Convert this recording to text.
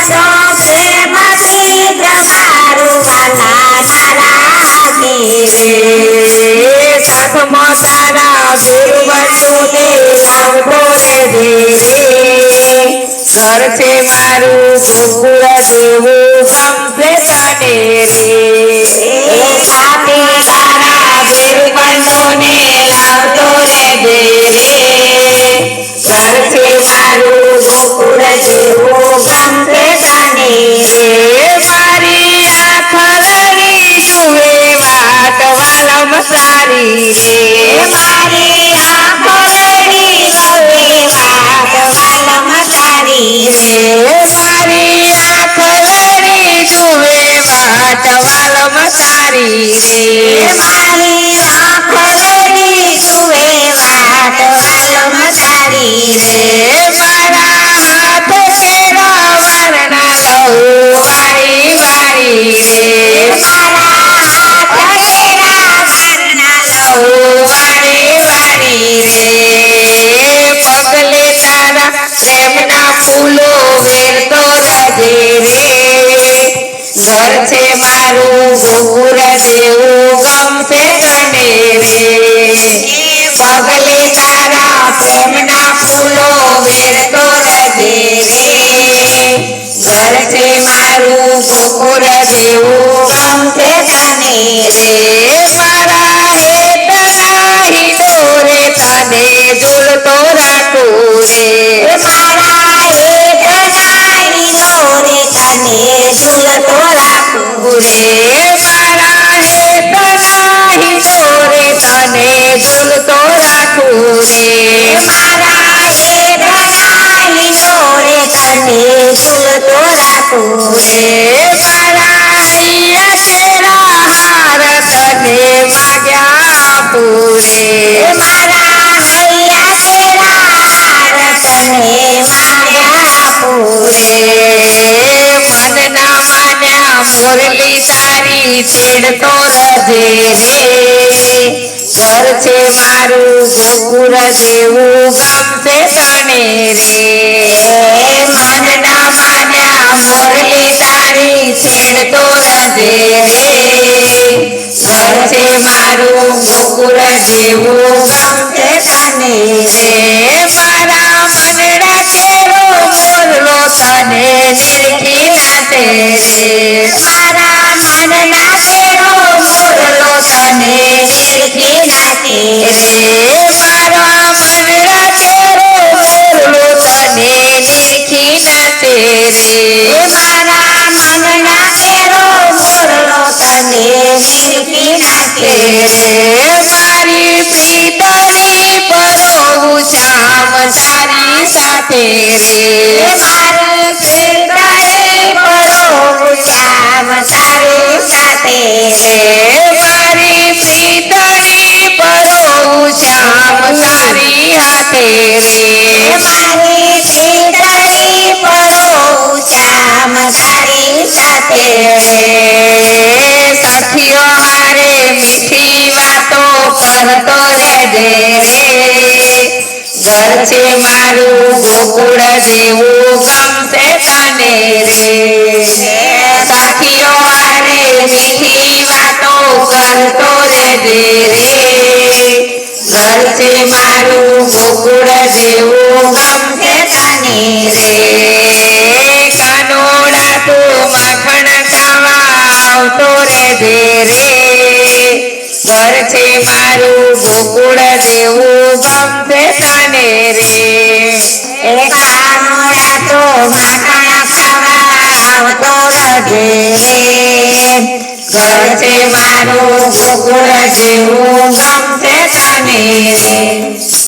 તો પ્રેમથી તમારું વાલા રાખે રે સાથમાં તારા ભીરબંધુને લાવતો રહેજે ઘર છે મારું ગોકુળ જેવું ગમશે તને રે સાથે તારા ભીરબંધુને લાવતો રહેજે રે ઘર છે મારું ગોકુળ જેવું ગમશે તને રે મારી આખરડી જુએ વાટ વાલમ સારી રે મારી આંખો રેડી જોવે વાત વાલમ તારી રે મારી આખરડી જુએ વાટ વાલમ સારી રે મારી આંખો રેડી જોવે વાત વાલમ તારી રે મારા હાથ કેરા વરના લઉં વારી વારી રે મારા હાથ કેરા વરના લઉં વારી વારી રે પગલે તારા પ્રેમના ફૂલો વેરતો રજે રે ઘર છે મારું ગોકુળ જેવું ગમશે તને રે પગલે તારા પ્રેમના ફૂલો વેરતો રજે રે ઘર છે મારું ગોકુળ જેવું ગમશે તને રે મારા હેતના હિડોરે તને ઝૂલતો રાખું રે મારા હેતના હિડોરે તને ઝૂલતો રાખું રે મારા હેતના હિડોરે તને ઝૂલતો રાખું રે મારા હેતના હિડોરે તને ઝૂલતો રાખું રે મારા હૈયા તેરા હાર તને માગ્યા આપું રે મારા હૈયા તેરા હાર તને માગ્યા આપું મનના માન્યા મોરલી તારી છેડતો રજે રે ઘર છે મારું ગોકુળ જેવું ગમશે તને રે મનના માન્યા મોરલી તારી છેડતો રજે રે ઘર છે મારું ગોકુળ જેવું ગમશે તને રે મારા મનડા કેરો મોરલો તને નિરખી નાચે રે મારા મનના કેરો મોરલો તને નિરખી નાચે રે મારા મનડા કેરો મોરલો તને નિરખી નાચે રે મારા મનના કેરો મોરલો તને નિરખી નાચે રે મારી પ્રીતની પરોવું શ્યામ તારી સાથે રે મારી પ્રીતની પરોવું શ્યામ તારી સાથે રે મારી પ્રીતની પરોવું શ્યામ તારી હાથે રે મારી પ્રીતની પરોવું શ્યામ તારી સાથે સખીઓ હારે મીઠી વાતો કરતો રહેજે રે ઘર છે મારું ગોકુળ જેવું ગમશે તને રે સખીઓ હારે મીઠી વાતો કરતો રહેજે રે ઘર છે મારું ગોકુળ જેવું ગમશે તને રે કાનોડા તું માખણ ખાવા આવતો રહેજે રે ઘર છે મારું ગોકુળ જેવું ગમશે તને રે કાનોડા તો માખણ ખાવા આવતો રહેજે રે ઘર છે મારું ગોકુળ જેવું ગમશે તને રે